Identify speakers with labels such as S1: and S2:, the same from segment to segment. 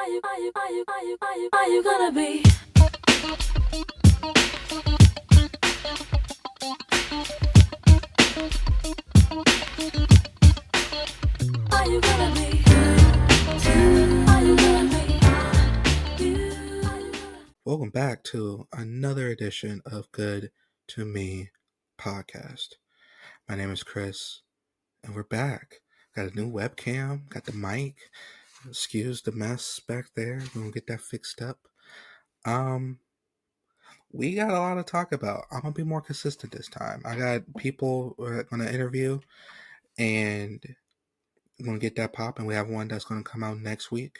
S1: you gonna be? Are you gonna be? Are you gonna be?
S2: Welcome back to another edition of Good to Me podcast. My name is Chris, and we're back. Got a new webcam, got the mic. Excuse the mess back there. We're gonna get that fixed up. We got a lot to talk about. I'm gonna be more consistent this time. I got people we're gonna interview, and we're gonna get that popping. We have one that's gonna come out next week,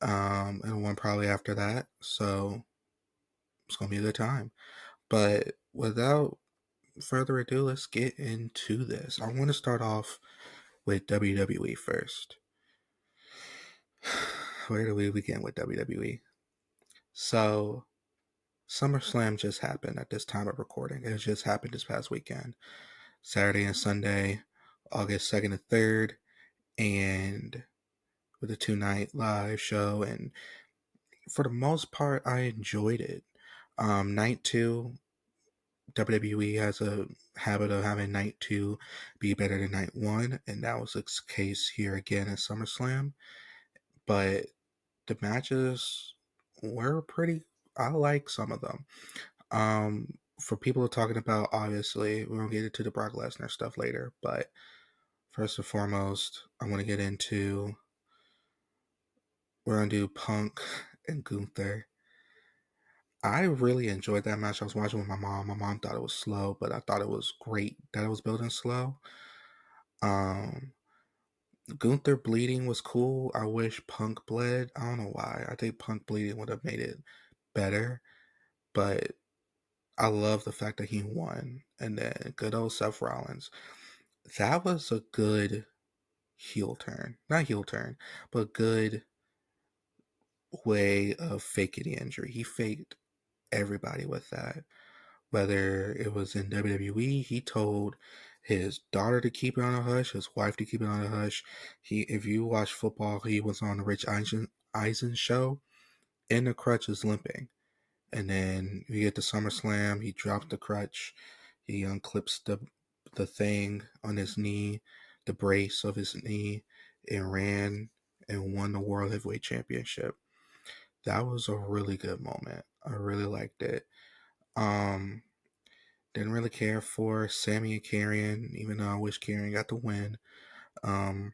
S2: and one probably after that. So it's gonna be a good time. But without further ado, let's get into this. I want to start off with WWE first. Where do we begin with WWE? So, Summerslam just happened at this time of recording. It just happened this past weekend. Saturday and Sunday, August 2nd and 3rd, and with a 2-night live show. And for the most part, I enjoyed it. Night 2, WWE has a habit of having night 2 be better than night 1, and that was the case here again at SummerSlam. But the matches were pretty. I like some of them. For people who are talking about, obviously, we're gonna get into the Brock Lesnar stuff later, but first and foremost, I want to get into. We're gonna do Punk and Gunther. I really enjoyed that match. I was watching with my mom. My mom thought it was slow, but I thought it was great that it was building slow. Um, Gunther bleeding was cool. I wish Punk bled. I don't know why. I think Punk bleeding would have made it better, but I love the fact that he won. And then good old Seth Rollins. That was a good heel turn. Not heel turn, but good way of faking the injury. He faked everybody with that. Whether it was in WWE, he told his daughter to keep it on a hush, his wife to keep it on a hush. If you watch football, he was on the Rich Eisen show, and the crutch is limping. And then you get to SummerSlam, he drops the crutch, he unclips the thing on his knee, the brace of his knee, and ran and won the World Heavyweight Championship. That was a really good moment. I really liked it. Didn't really care for Sammy and Karrion, even though I wish Karrion got the win. A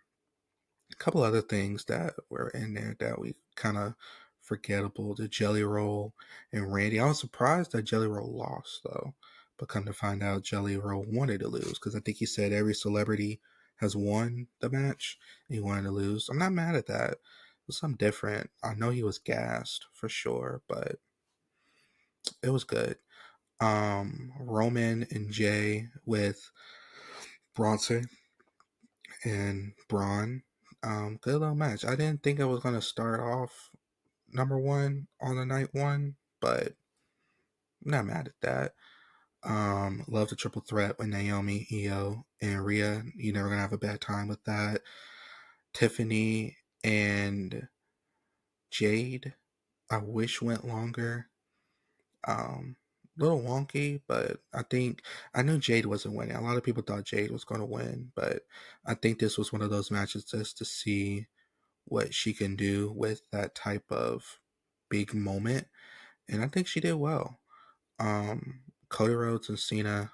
S2: couple other things that were in there that we kind of forgettable. The Jelly Roll and Randy. I was surprised that Jelly Roll lost, though. But come to find out, Jelly Roll wanted to lose because I think he said every celebrity has won the match and he wanted to lose. I'm not mad at that. It was something different. I know he was gassed for sure, but it was good. Roman and Jay with Bronson and Braun. Good little match. I didn't think it was gonna start off number one on the night one, but I'm not mad at that. Love the triple threat with Naomi, Io, and Rhea. You're never gonna have a bad time with that. Tiffany and Jade, I wish went longer. Little wonky, but I knew Jade wasn't winning. A lot of people thought Jade was going to win, but I think this was one of those matches just to see what she can do with that type of big moment, and I think she did well. Cody Rhodes and Cena.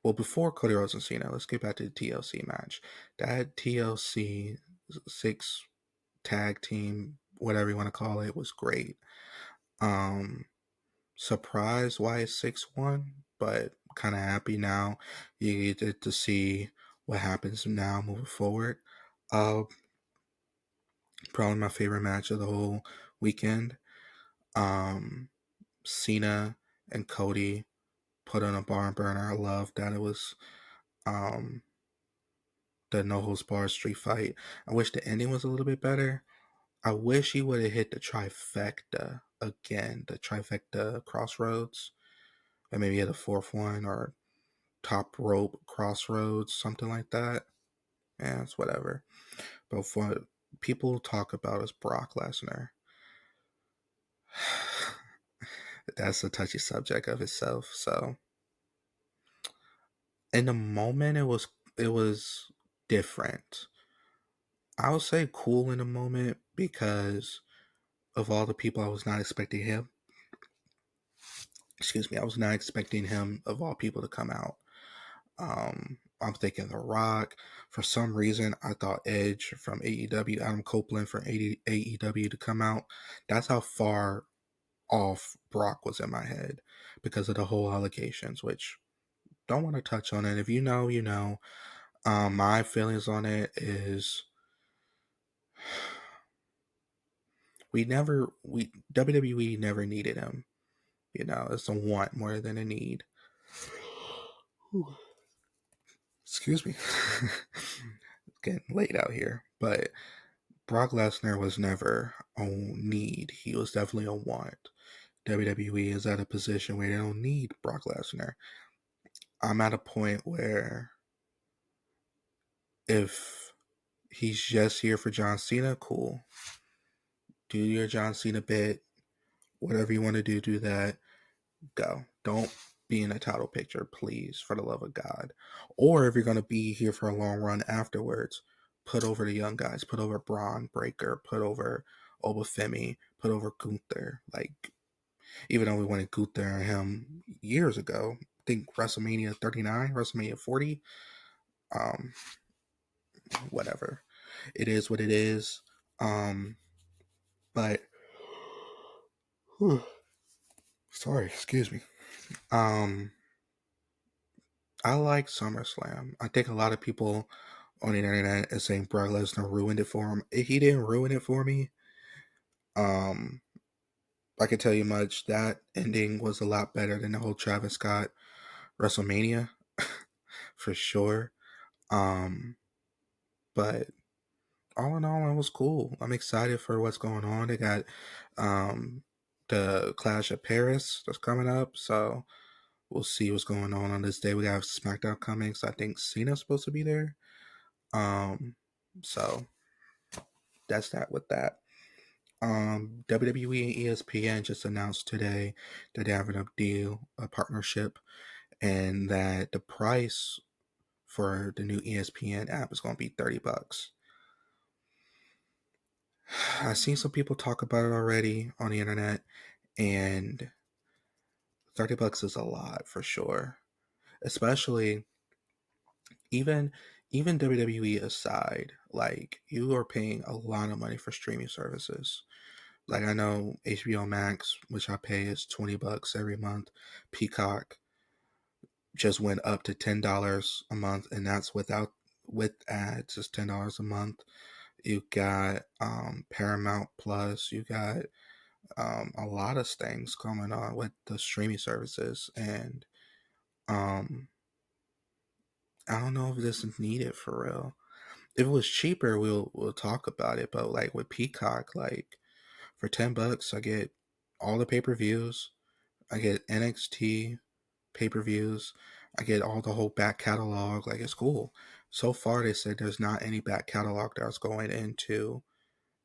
S2: Well, before Cody Rhodes and Cena, let's get back to the TLC match. That TLC 6 tag team, whatever you want to call it, was great. Surprised why it's 6-1, but kind of happy now. You get to see what happens now moving forward. Probably my favorite match of the whole weekend. Cena and Cody put on a barn burner. I love that it was um, the no holds barred street fight. I wish the ending was a little bit better. I wish he would have hit the trifecta again, the trifecta crossroads, and maybe hit a fourth one or top rope crossroads, something like that. Yeah, it's whatever. But for people talk about is Brock Lesnar. That's a touchy subject of itself. So in the moment, it was different. I would say cool in the moment because of all the people I was not expecting him. Excuse me, I was not expecting him of all people to come out. I'm thinking The Rock. For some reason, I thought Edge from AEW, Adam Copeland from AEW to come out. That's how far off Brock was in my head because of the whole allegations, which don't want to touch on it. If you know, you know. My feelings on it is we WWE never needed him. You know, it's a want more than a need. Excuse me. It's getting late out here. But Brock Lesnar was never a need. He was definitely a want. WWE is at a position where they don't need Brock Lesnar. I'm at a point where if he's just here for John Cena, cool. Do your John Cena bit. Whatever you want to do that. Go. Don't be in a title picture, please, for the love of God. Or if you're going to be here for a long run afterwards, put over the young guys. Put over Braun Breaker. Put over Obafemi. Put over Gunther. Like, even though we wanted Gunther and him years ago, I think WrestleMania 39, WrestleMania 40, um, whatever. It is what it is. But sorry, excuse me. I like SummerSlam. I think a lot of people on the internet is saying Brock Lesnar ruined it for him. He didn't ruin it for me. Um, I can tell you much. That ending was a lot better than the whole Travis Scott WrestleMania, for sure. Um, but all in all, it was cool. I'm excited for what's going on. They got um, the Clash of Paris that's coming up, so we'll see what's going on this day. We have SmackDown coming, so I think Cena's supposed to be there. So that's that with that. WWE and ESPN just announced today that they have a deal, a partnership, and that the price for the new ESPN app is going to be $30. I've seen some people talk about it already on the internet, and $30 is a lot for sure. Especially even WWE aside, like you are paying a lot of money for streaming services. Like I know HBO Max, which I pay is $20 every month. Peacock just went up to $10 a month, and that's with ads. It's $10 a month. You got Paramount Plus. You got a lot of things going on with the streaming services, and um, I don't know if this is needed for real. If it was cheaper, we'll talk about it. But like with Peacock, like for $10, I get all the pay-per-views. I get NXT pay-per-views. I get all the whole back catalog. Like it's cool. So far, they said there's not any back catalog that's going into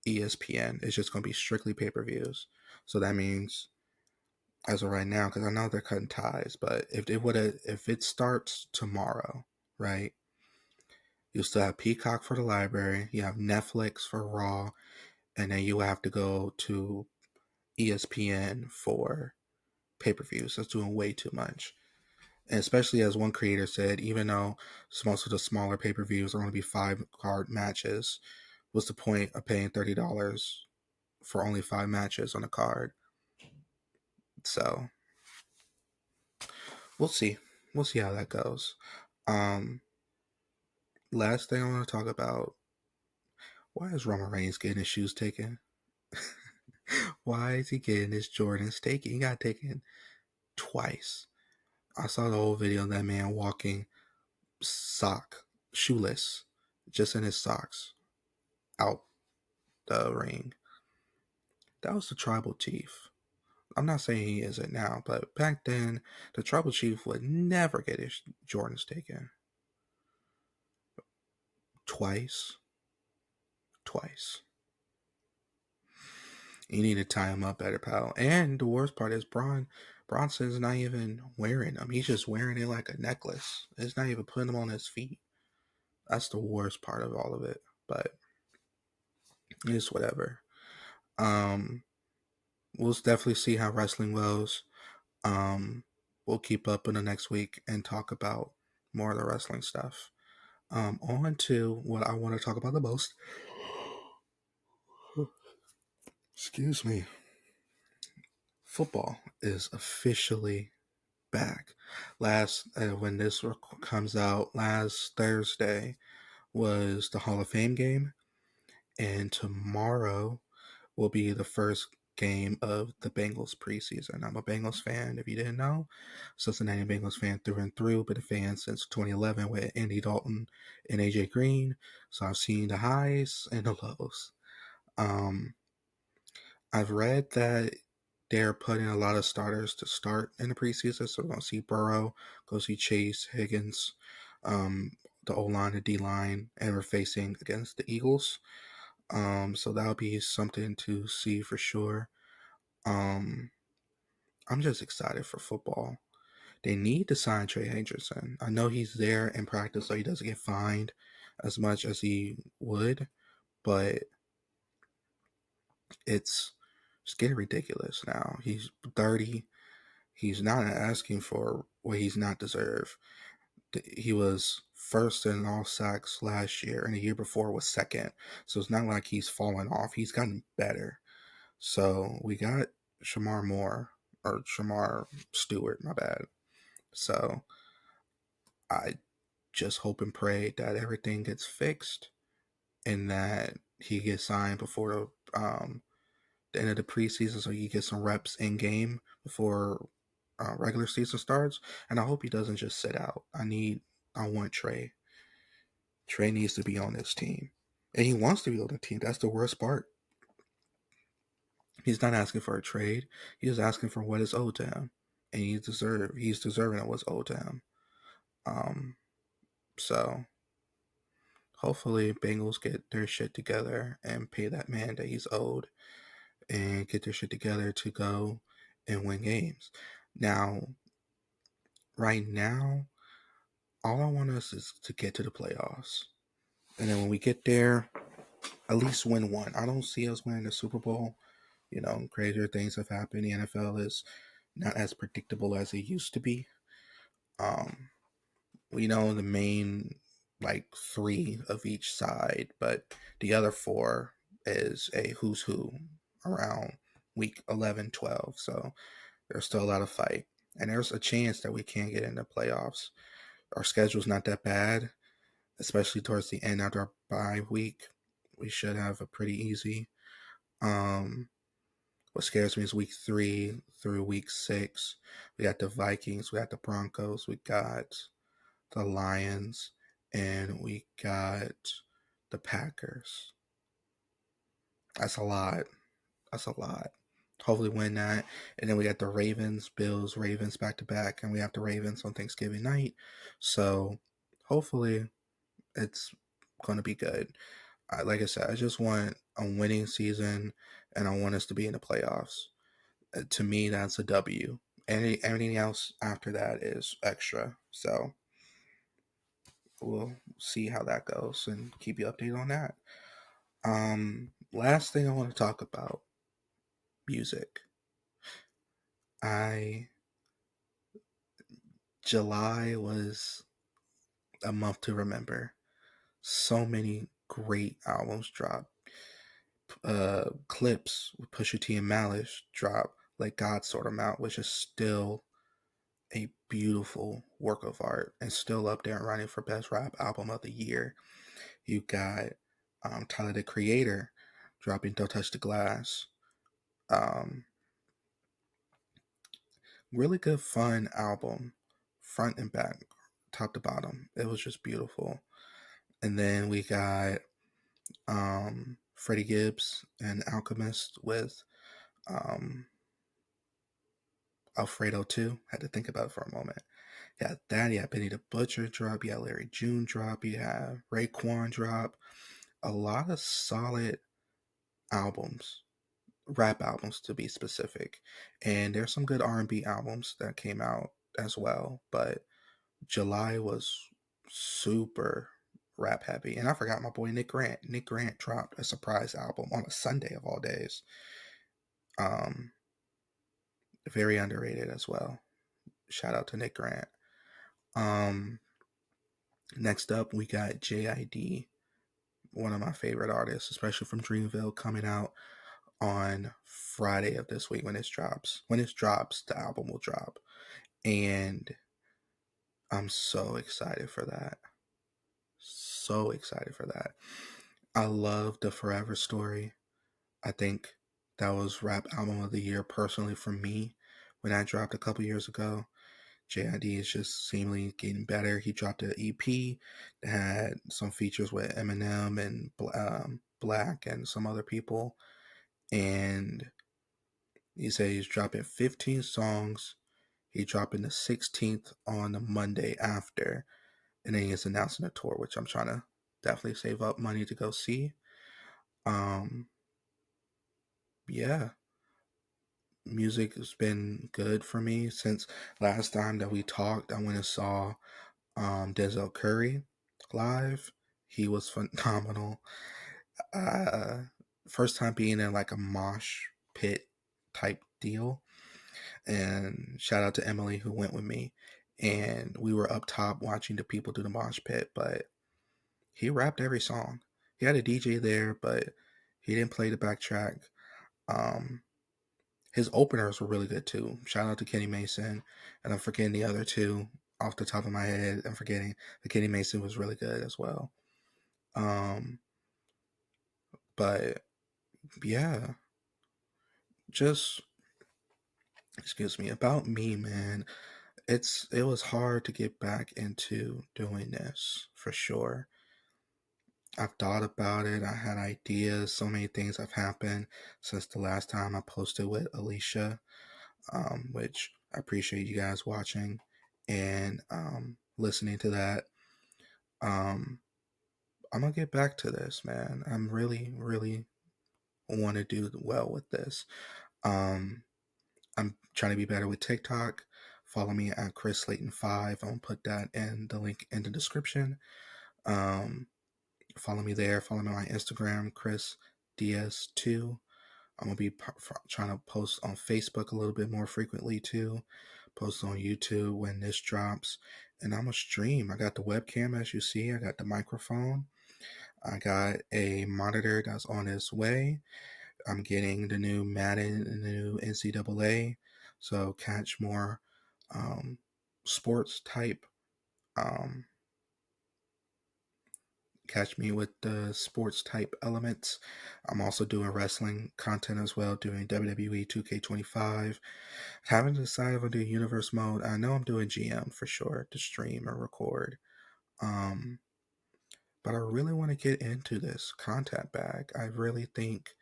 S2: ESPN. It's just going to be strictly pay-per-views. So that means, as of right now, because I know they're cutting ties, but if it starts tomorrow, right? You still have Peacock for the library. You have Netflix for Raw, and then you have to go to ESPN for pay-per-views. That's doing way too much. And especially as one creator said, even though most of the smaller pay-per-views are going to be 5-card matches, what's the point of paying $30 for only 5 matches on a card? So we'll see. We'll see how that goes. Um, Last thing I want to talk about: why is Roman Reigns getting his shoes taken? Why is he getting his Jordans taken? He got taken twice. I saw the whole video of that man walking shoeless, just in his socks, out the ring. That was the tribal chief. I'm not saying he isn't now, but back then, the tribal chief would never get his Jordans taken. Twice. twice. You need to tie him up better, pal. And the worst part is Bronson's not even wearing them. He's just wearing it like a necklace. It's not even putting them on his feet. That's the worst part of all of it. But it's whatever. Um, we'll definitely see how wrestling goes. We'll keep up in the next week and talk about more of the wrestling stuff. On to what I want to talk about the most. Excuse me. Football is officially back. When this comes out, last Thursday was the Hall of Fame game, and tomorrow will be the first game of the Bengals preseason. I'm a Bengals fan, if you didn't know. Cincinnati Bengals fan through and through, been a fan since 2011 with Andy Dalton and AJ Green. So I've seen the highs and the lows. Um, I've read that they're putting a lot of starters to start in the preseason. So we're going to see Burrow, go see Chase, Higgins, the O line, the D line, and we're facing against the Eagles. So that'll be something to see for sure. I'm just excited for football. They need to sign Trey Hendrickson. I know he's there in practice, so he doesn't get fined as much as he would, but it's getting ridiculous now. He's 30. He's not asking for what he's not deserved. He was first in all sacks last year, and the year before was second. So it's not like he's fallen off. He's gotten better. So we got Shamar Stewart, my bad. So I just hope and pray that everything gets fixed and that he gets signed before the end of the preseason so he gets some reps in game before regular season starts. And I hope he doesn't just sit out. I want Trey. Trey needs to be on this team. And he wants to be on the team. That's the worst part. He's not asking for a trade. He's asking for what is owed to him. And he's deserving of what's owed to him. So hopefully Bengals get their shit together and pay that man that he's owed and get their shit together to go and win games. Now, right now, all I want us is to get to the playoffs. And then when we get there, at least win one. I don't see us winning the Super Bowl. Crazier things have happened. The NFL is not as predictable as it used to be. We know the main like three of each side, but the other four is a who's who around week 11, 12. So there's still a lot of fight. And there's a chance that we can't get into playoffs. Our schedule's not that bad, especially towards the end after our bye week. We should have a pretty easy. What scares me is week 3 through week 6. We got the Vikings, we got the Broncos, we got the Lions, and we got the Packers. That's a lot. That's a lot. Hopefully win that. And then we got the Ravens, Bills, Ravens back to back, and we have the Ravens on Thanksgiving night. So hopefully it's going to be good. Like I said, I just want a winning season, and I want us to be in the playoffs. To me, that's a W. Anything else after that is extra. So we'll see how that goes and keep you updated on that. Last thing I want to talk about, music. July was a month to remember. So many great albums dropped. Clips with Pusha T and Malice dropped. Like God Sort 'Em Out, which is still a beautiful work of art and still up there running for best rap album of the year. You got Tyler the Creator dropping Don't Touch the Glass. Um, really good, fun album, front and back, top to bottom. It was just beautiful. And then we got Freddie Gibbs and Alchemist with Alfredo 2. Had to think about it for a moment. Yeah, that. You had Benny the Butcher drop. You had Larry June drop. You had Raekwon drop. a lot of solid albums, rap albums to be specific, and there's some good R&B albums that came out as well. But July was super rap heavy, and I forgot my boy Nick Grant. Nick Grant dropped a surprise album on a Sunday of all days. Um, Very underrated as well. Shout out to Nick Grant. Um, Next up, we got JID, one of my favorite artists, especially from Dreamville, coming out on Friday of this week when it drops. When it drops, the album will drop. And I'm so excited for that. So excited for that. I love the Forever Story. I think that was rap album of the year personally for me when I dropped a couple years ago. JID is just seemingly getting better. He dropped an EP that had some features with Eminem and Black and some other people. And he said he's dropping 15 songs. He's dropping the 16th on the Monday after. And then he's announcing a tour, which I'm trying to definitely save up money to go see. Um, yeah, music has been good for me since last time that we talked. I went and saw Denzel Curry live. He was phenomenal. Uh, First time being in like a mosh pit type deal. And shout out to Emily who went with me. And we were up top watching the people do the mosh pit, but he rapped every song. He had a DJ there, but he didn't play the backtrack. Um, his openers were really good too. Shout out to Kenny Mason, and I'm forgetting the other two off the top of my head. I'm forgetting, but Kenny Mason was really good as well. Um, but yeah, just excuse me about me, man. It was hard to get back into doing this for sure. I've thought about it. I had ideas. So many things have happened since the last time I posted with Alicia, which I appreciate you guys watching and listening to that. Um, I'm gonna get back to this, man. I'm really, really want to do well with this. Um, I'm trying to be better with TikTok. Follow me at Chris Slayton5. I'm gonna put that in the link in the description. Um, Follow me there. Follow me on my Instagram, Chris DS2. I'm gonna be trying to post on Facebook a little bit more frequently too. Post on YouTube when this drops, and I'm gonna stream. I got the webcam as you see. I got the microphone. I got a monitor that's on its way. I'm getting the new Madden and the new NCAA, so catch more um, sports type. Um, Catch me with the sports type elements. I'm also doing wrestling content as well, doing WWE 2K25. Haven't decided if I'm doing universe mode. I know I'm doing GM for sure to stream or record. Um, but I really want to get into this content bag. I really think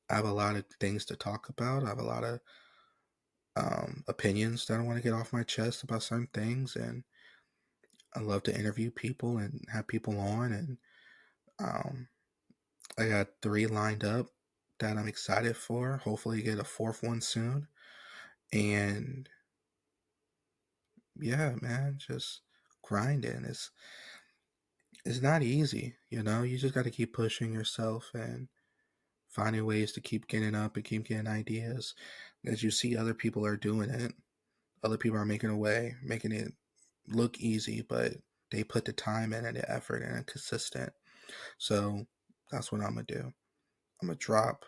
S2: I have a lot of things to talk about. I have a lot of opinions that I want to get off my chest about certain things, and I love to interview people and have people on. And um, I got 3 lined up that I'm excited for. Hopefully, get a 4th one soon. And yeah, man, just grinding. It's not easy, you know. You just got to keep pushing yourself and finding ways to keep getting up and keep getting ideas. As you see, other people are doing it. Other people are making a way, making it look easy, but they put the time in and the effort and it's consistent. So that's what I'm gonna do. I'm gonna drop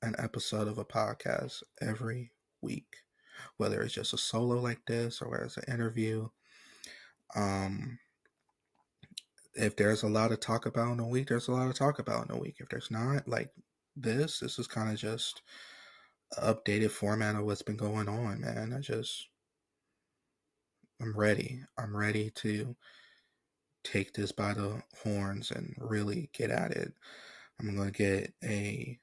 S2: an episode of a podcast every week, whether it's just a solo like this or whether it's an interview. Um, if there's a lot to talk about in a week, there's a lot to talk about in a week. If there's not, like this is kind of just an updated format of what's been going on, man. I'm ready. I'm ready to take this by the horns and really get at it. I'm going to get a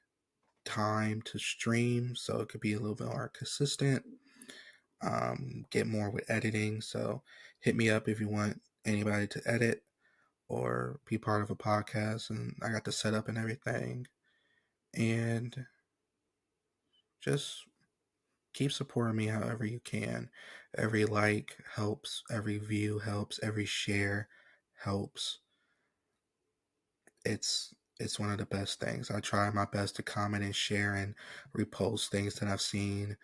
S2: time to stream so it could be a little bit more consistent. Get more with editing. So hit me up if you want anybody to edit. or be part of a podcast, and I got the setup and everything. And just keep supporting me however you can. Every like helps, every view helps, every share helps. It's one of the best things. I try my best to comment and share and repost things that I've seen.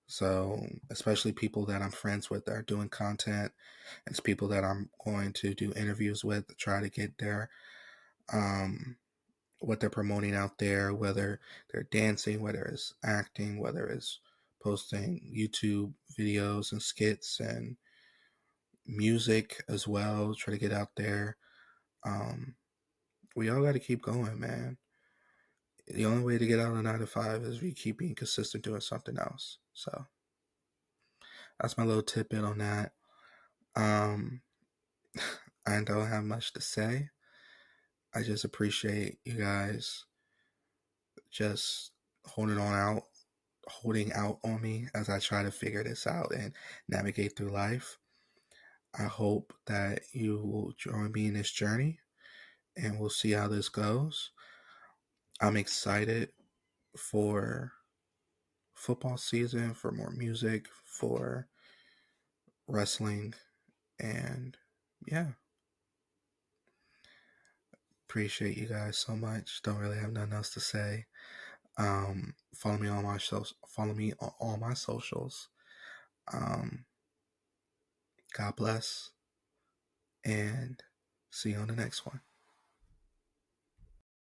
S2: So, especially people that I'm friends with that are doing content, it's people that I'm going to do interviews with to try to get their um what they're promoting out there, whether they're dancing, whether it's acting, whether it's posting YouTube videos and skits and music as well, try to get out there. Um, we all got to keep going, man. The only way to get out of 9 to 5 is we keep being consistent doing something else. So that's my little tidbit on that. Um, I don't have much to say. I just appreciate you guys just holding out on me as I try to figure this out and navigate through life. I hope that you will join me in this journey and we'll see how this goes. I'm excited for football season, for more music, for wrestling, and yeah, appreciate you guys so much. Don't really have nothing else to say. Follow me on my shows. Follow me on all my socials. Um, God bless, and see you on the next one.